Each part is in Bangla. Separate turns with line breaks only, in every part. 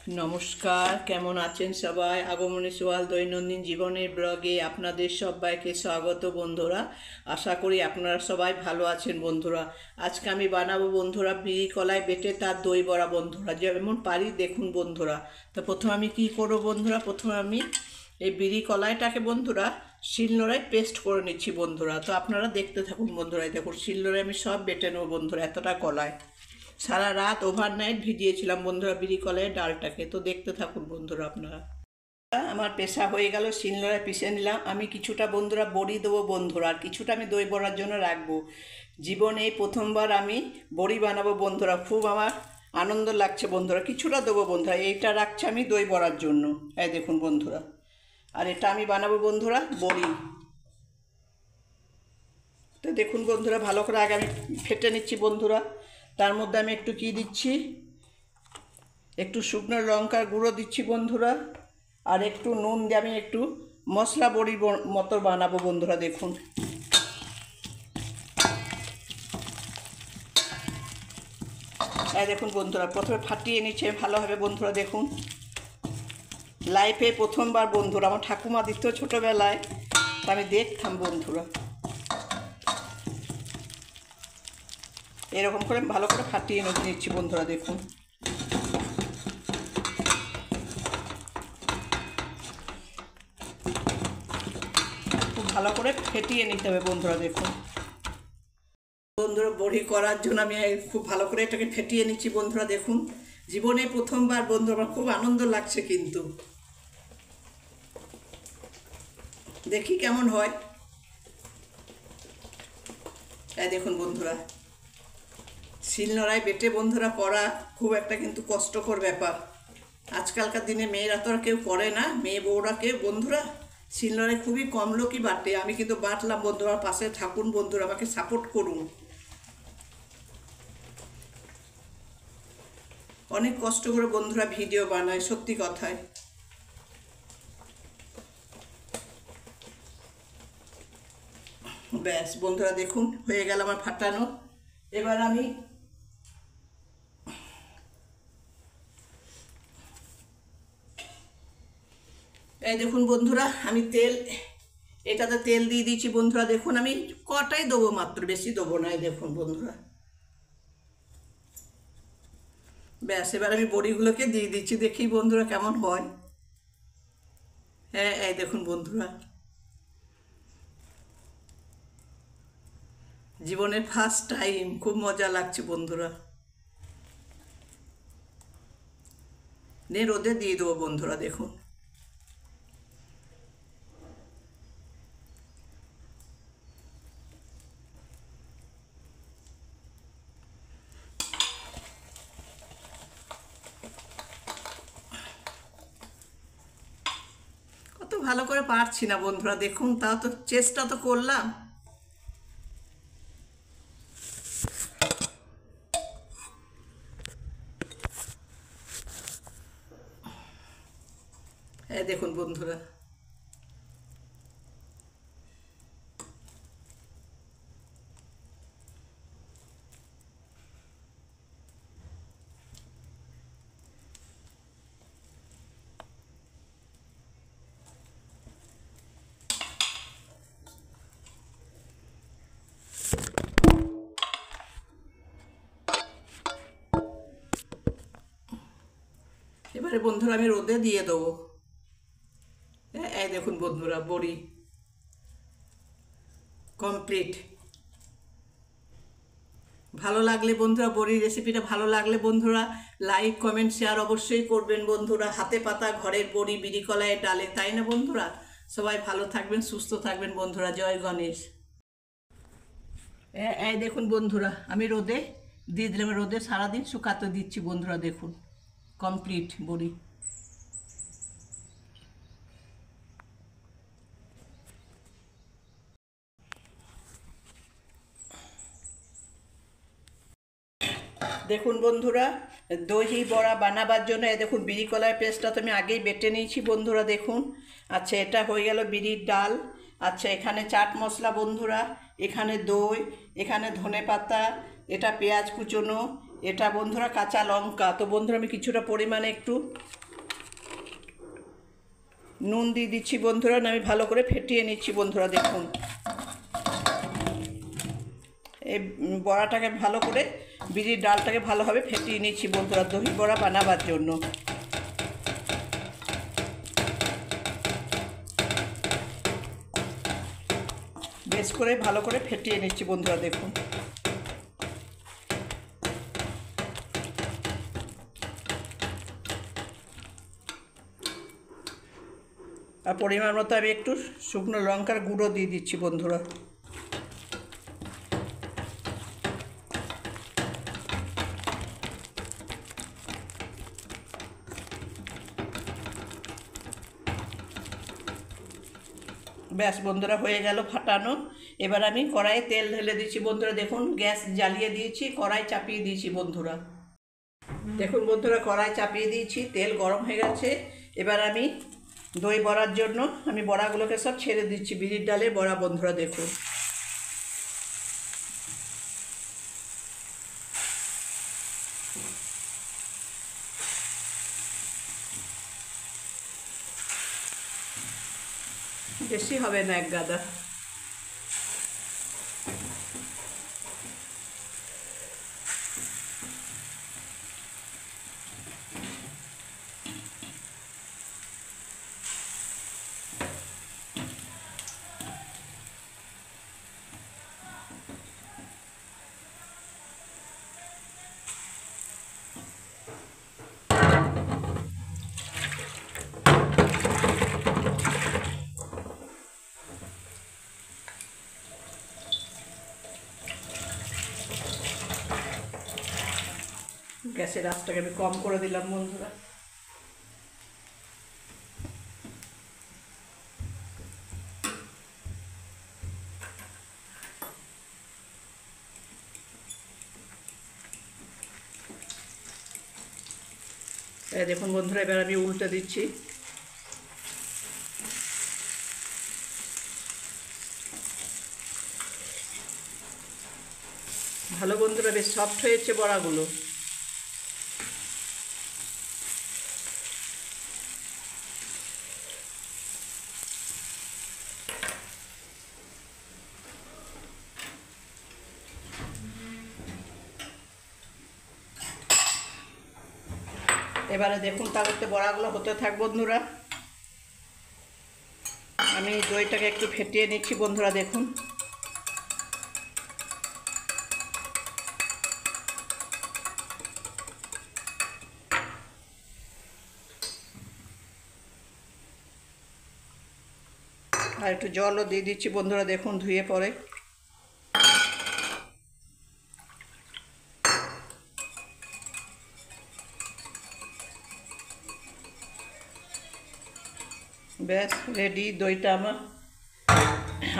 নমস্কার, কেমন আছেন সবাই? আগমনী সোয়াল দৈনন্দিন জীবনের ব্লগে আপনাদের সবাইকে স্বাগত বন্ধুরা। আশা করি আপনারা সবাই ভালো আছেন বন্ধুরা। আজকে আমি বানাবো বন্ধুরা বিড়ি কলাই বেটে তার দই বড়া বন্ধুরা, যেমন পারি দেখুন বন্ধুরা। তো প্রথমে আমি কি করব বন্ধুরা, প্রথমে আমি এই বিড়ি কলাইটাকে বন্ধুরা শিলনোড়ায় পেস্ট করে নিচ্ছি বন্ধুরা। তো আপনারা দেখতে থাকুন বন্ধুরা। দেখুন শিলনোড়ায় আমি সব বেটে নেবো বন্ধুরা, এতটা কলাই। সারা রাত ওভারনাইট ভিজিয়েছিলাম বন্ধুরা বিড়ি কলাইয়ের ডালটাকে। তো দেখতে থাকুন বন্ধুরা আপনারা। আমার পেশা হয়ে গেল, শিলনোড়ায় পিষে নিলাম। আমি কিছুটা বন্ধুরা বড়ি দেবো বন্ধুরা, আর কিছুটা আমি দই বড়ার জন্য রাখবো। জীবনে এই প্রথমবার আমি বড়ি বানাবো বন্ধুরা, খুব আমার আনন্দ লাগছে বন্ধুরা। কিছুটা দেবো বন্ধুরা, এইটা রাখছি আমি দই বড়ার জন্য। এই দেখুন বন্ধুরা, আর এটা আমি বানাবো বন্ধুরা বড়ি। তো দেখুন বন্ধুরা, ভালো করে আগে আমি ফেটে নিচ্ছি বন্ধুরা। তার মধ্যে আমি একটু কি দিচ্ছি, একটু শুকনো লঙ্কার গুঁড়ো দিচ্ছি বন্ধুরা, আর একটু নুন দিয়ে আমি একটু মশলা বড়ি মতো বানাবো বন্ধুরা। দেখুন দেখুন বন্ধুরা, প্রথমে ফাটিয়ে নিচ্ছে ভালোভাবে বন্ধুরা। দেখুন লাইফে প্রথমবার বন্ধুরা, আমার ঠাকুমা দিত ছোটোবেলায়, আমি দেখতাম বন্ধুরা। এরকম করে ভালো করে ফাটিয়ে নিচ্ছি বন্ধুরা। দেখুন খুব ভালো করে ফেটিয়ে নিতে হবে বন্ধুরা। দেখুন বন্ধুরা, বড়ি করার জন্য আমি খুব ভালো করে এটাকে ফেটিয়ে নিচ্ছি বন্ধুরা। দেখুন জীবনে প্রথমবার বন্ধু, আমার খুব আনন্দ লাগছে, কিন্তু দেখি কেমন হয়। দেখুন বন্ধুরা, শিলনোড়ায় বেটে বন্ধুরা করা খুব একটা কিন্তু কষ্টকর ব্যাপার। আজকালকার দিনে মেয়েরা তো আর কেউ করে না, মেয়ে বউরা কেউ বন্ধুরা শিলনোড়ায় খুবই কম লোকই বাটে। আমি কিন্তু বাটলাম বন্ধুরা, পাশে থাকুন বন্ধুরা, আমাকে সাপোর্ট করুন। অনেক কষ্ট করে বন্ধুরা ভিডিও বানায়, সত্যি কথায়। ব্যাস বন্ধুরা, দেখুন হয়ে গেল আমার ফাটানো। এবার আমি এই দেখুন বন্ধুরা, আমি এটাতে তেল দিয়ে দিচ্ছি বন্ধুরা। দেখুন আমি কটাই দেবো মাত্র, বেশি দেবো না। দেখুন বন্ধুরা, ব্যাস এবার আমি বড়িগুলোকে দিয়ে দিচ্ছি, দেখি বন্ধুরা কেমন হয়। এই দেখুন বন্ধুরা, জীবনের ফার্স্ট টাইম, খুব মজা লাগছে বন্ধুরা। রোদে দিয়ে দেবো বন্ধুরা। দেখুন কত ভালো করে পারছি না বন্ধুরা, দেখুন তাও তো চেষ্টা তো করলাম। দেখুন বন্ধুরা, এবারে বন্ধুরা আমি রোদে দিয়ে দেবো। এই দেখুন বন্ধুরা, বড়ি কমপ্লিট। ভালো লাগলে বন্ধুরা, বড়ির রেসিপিটা ভালো লাগলে বন্ধুরা লাইক কমেন্ট শেয়ার অবশ্যই করবেন বন্ধুরা। হাতে পাতা ঘরের বড়ি বিড়ি কলাইয়ের ডালে, তাই না বন্ধুরা? সবাই ভালো থাকবেন, সুস্থ থাকবেন বন্ধুরা। জয় গণেশ। এই দেখুন বন্ধুরা, আমি রোদে দিয়ে দিলাম, রোদে সারাদিন শুকাতে দিচ্ছি বন্ধুরা। দেখুন কমপ্লিট বড়ি। দেখুন বন্ধুরা, দহি বড়া বানাবার জন্য দেখুন বিড়ি কলার পেস্টটা তো আমি আগেই বেটে নিয়েছি বন্ধুরা। দেখুন আচ্ছা, এটা হয়ে গেল বিড়ির ডাল। আচ্ছা, এখানে চাট মশলা বন্ধুরা, এখানে দই, এখানে ধনে পাতা, এটা পেঁয়াজ কুচোনো, এটা বন্ধুরা কাঁচা লঙ্কা। তো বন্ধুরা আমি কিছুটা পরিমাণে একটু নুন দিয়ে দিচ্ছি বন্ধুরা, আমি ভালো করে ফেটিয়ে নিচ্ছি বন্ধুরা। দেখুন এই বড়াটাকে ভালো করে, বিরির ডালটাকে ভালোভাবে ফেটিয়ে নিচ্ছি বন্ধুরা দহি বড়া বানাবার জন্য। বেশ করে ভালো করে ফেটিয়ে নিচ্ছি বন্ধুরা। দেখুন আর পরিমাণ মতো আমি একটু শুকনো লঙ্কার গুঁড়ো দিয়ে দিচ্ছি বন্ধুরা। ব্যাস বন্ধুরা হয়ে গেল ফাটানো। এবার আমি কড়াইয়ে তেল ঢেলে দিচ্ছি বন্ধুরা। দেখুন গ্যাস জ্বালিয়ে দিয়েছি, কড়াই চাপিয়ে দিয়েছি বন্ধুরা। দেখুন বন্ধুরা কড়াই চাপিয়ে দিয়েছি, তেল গরম হয়ে গেছে। এবার আমি দই বড়ার জন্য আমি বড়াগুলোকে সব ছেড়ে দিচ্ছি, বিরির ডালের বড়া বন্ধুরা। দেখুন বেশি হবে না, এক গাদা। গ্যাসের আঁচটাকে আমি কম করে দিলাম বন্ধুরা। দেখুন বন্ধুরা এবার আমি উল্টে দিচ্ছি। ভালো বন্ধুরা, বেশ সফট হয়েছে বড়াগুলো। এবারে দেখুন তাহলে বড়াগুলো হতে থাক বন্ধুরা। আমি দইটাকে একটু ফেটিয়ে নিচ্ছি বন্ধুরা। দেখুন আর একটু জলও দিয়ে দিচ্ছি বন্ধুরা। দেখুন ধুয়ে পরে ব্যাস রেডি দইটা আমার।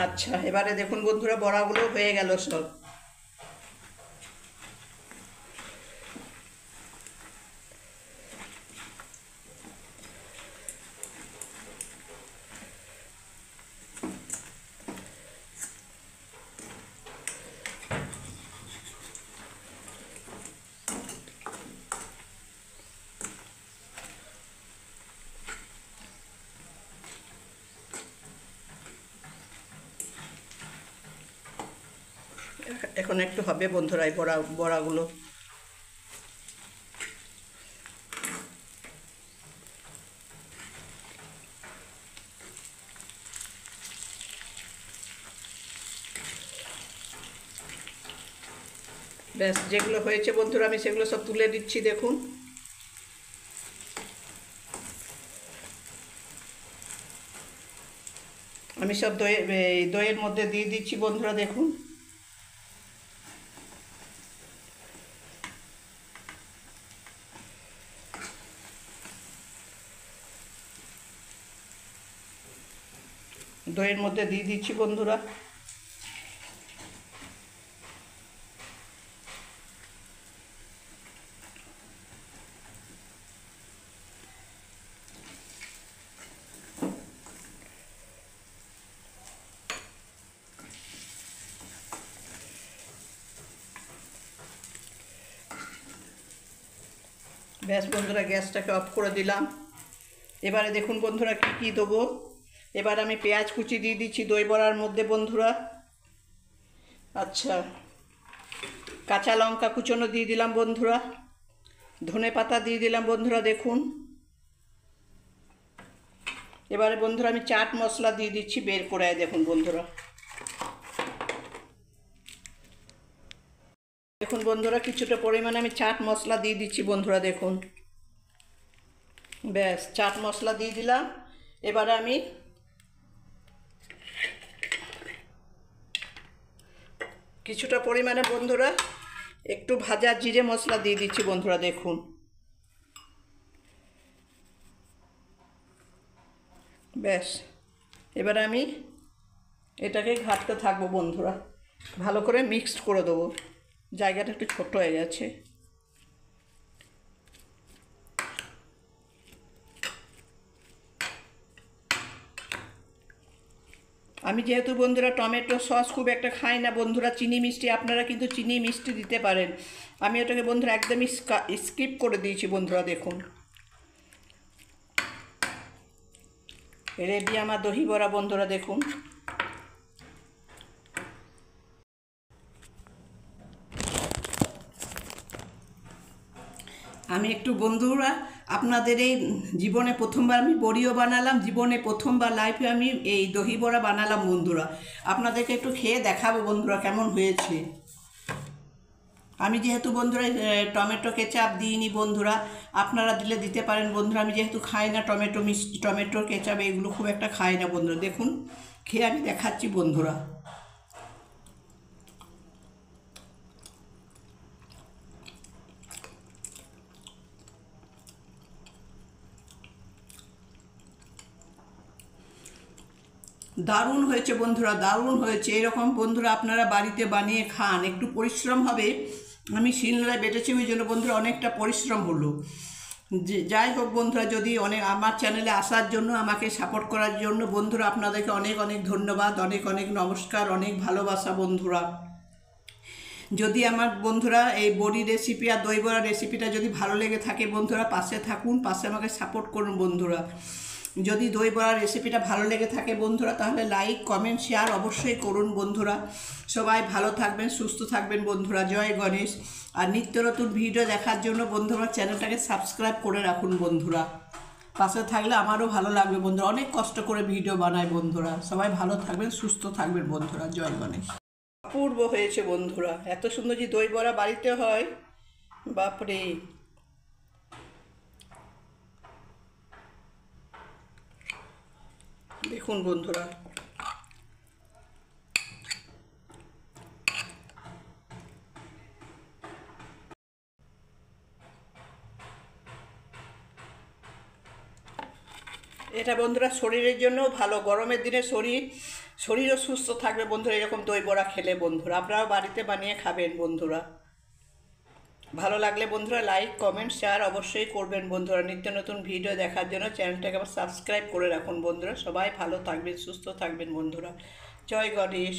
আচ্ছা এবারে দেখুন বন্ধুরা বড়াগুলো হয়ে গেল সব। এখন একটু হবে বন্ধুরা এই বড়াগুলো। ব্যাস যেগুলো হয়েছে বন্ধুরা আমি সেগুলো সব তুলে দিচ্ছি। দেখুন আমি সব দইয়ের মধ্যে দিয়ে দিচ্ছি বন্ধুরা। দেখুন দইয়ের মধ্যে দিয়ে দিচ্ছি বন্ধুরা। ব্যাস বন্ধুরা, গ্যাসটাকে অফ করে দিলাম। এবারে দেখুন বন্ধুরা কি কি দেবো। এবার আমি পেঁয়াজ কুচি দিয়ে দিচ্ছি দই বড়ার মধ্যে বন্ধুরা। আচ্ছা, কাঁচা লঙ্কা কুচনো দিয়ে দিলাম বন্ধুরা। ধনে পাতা দিয়ে দিলাম বন্ধুরা দেখুন। এবারে বন্ধুরা আমি চাট মশলা দিয়ে দিচ্ছি বের করে, দেখুন বন্ধুরা। দেখুন বন্ধুরা, কিছুটা পরিমাণে আমি চাট মশলা দিয়ে দিচ্ছি বন্ধুরা দেখুন। ব্যাস, চাট মশলা দিয়ে দিলাম। এবারে আমি কিছুটা পরিমাণে বন্ধুরা একটু ভাজা জিরে মশলা দিয়ে দিচ্ছি বন্ধুরা দেখুন। ব্যাস, এবারে আমি এটাকে ঘাঁটতে থাকবো বন্ধুরা, ভালো করে মিক্সড করে দেবো। জায়গাটা একটু ছোট হয়ে গেছে। আমি যেহেতু বন্ধুরা টমেটো সস খুব একটা খাই না বন্ধুরা, চিনি মিষ্টি আপনারা কিন্তু চিনি মিষ্টি দিতে পারেন। আমি ওটাকে বন্ধুরা একদমই স্কিপ করে দিয়েছি বন্ধুরা দেখুন। রেডি আমার দহি বড়া বন্ধুরা দেখুন। আমি একটু বন্ধুরা আপনাদের এই জীবনে প্রথমবার আমি বড়িও বানালাম, জীবনে প্রথমবার লাইফে আমি এই দহি বড়া বানালাম বন্ধুরা। আপনাদেরকে একটু খেয়ে দেখাবো বন্ধুরা কেমন হয়েছে। আমি যেহেতু বন্ধুরা টমেটো কেচাপ দিইনি বন্ধুরা, আপনারা দিলে দিতে পারেন বন্ধুরা। আমি যেহেতু খাই না টমেটো মিষ্টি, টমেটো কেচাপ এগুলো খুব একটা খাই না বন্ধুরা। দেখুন খেয়ে আমি দেখাচ্ছি বন্ধুরা। দারুণ হয়েছে বন্ধুরা, দারুণ হয়েছে। এরকম বন্ধুরা আপনারা বাড়িতে বানিয়ে খান। একটু পরিশ্রম হবে, আমি শিলনোড়ায় বেটেছি ওই জন্য বন্ধুরা অনেকটা পরিশ্রম হলো। যাই হোক বন্ধুরা, যদি আমার চ্যানেলে আসার জন্য, আমাকে সাপোর্ট করার জন্য বন্ধুরা আপনাদেরকে অনেক অনেক ধন্যবাদ, অনেক অনেক নমস্কার, অনেক ভালোবাসা বন্ধুরা। যদি আমার বন্ধুরা এই বড়ি রেসিপি আর দই বড়া রেসিপিটা যদি ভালো লেগে থাকে বন্ধুরা, পাশে থাকুন, পাশে আমাকে সাপোর্ট করুন বন্ধুরা। যদি দই বড়ার রেসিপিটা ভালো লেগে থাকে বন্ধুরা, তাহলে লাইক কমেন্ট শেয়ার অবশ্যই করুন বন্ধুরা। সবাই ভালো থাকবেন, সুস্থ থাকবেন বন্ধুরা। জয় গণেশ। আর নিত্য নতুন ভিডিও দেখার জন্য বন্ধুরা চ্যানেলটাকে সাবস্ক্রাইব করে রাখুন বন্ধুরা। পাশে থাকলে আমারও ভালো লাগবে বন্ধুরা। অনেক কষ্ট করে ভিডিও বানায় বন্ধুরা। সবাই ভালো থাকবেন, সুস্থ থাকবেন বন্ধুরা। জয় গণেশ। অপূর্ব হয়েছে বন্ধুরা, এত সুন্দর যে দই বড়া বাড়িতে হয়, বাপরে। দেখুন বন্ধুরা, এটা বন্ধুরা শরীরের জন্য ভালো। গরমের দিনে শরীরও সুস্থ থাকবে বন্ধুরা এরকম দই বড়া খেলে বন্ধুরা। আপনারাও বাড়িতে বানিয়ে খাবেন বন্ধুরা। ভালো লাগলে বন্ধুরা লাইক কমেন্ট শেয়ার অবশ্যই করবেন বন্ধুরা। নিত্য নতুন ভিডিও দেখার জন্য চ্যানেলটাকে আবার সাবস্ক্রাইব করে রাখুন বন্ধুরা। সবাই ভালো থাকবেন, সুস্থ থাকবেন বন্ধুরা। জয় গণেশ।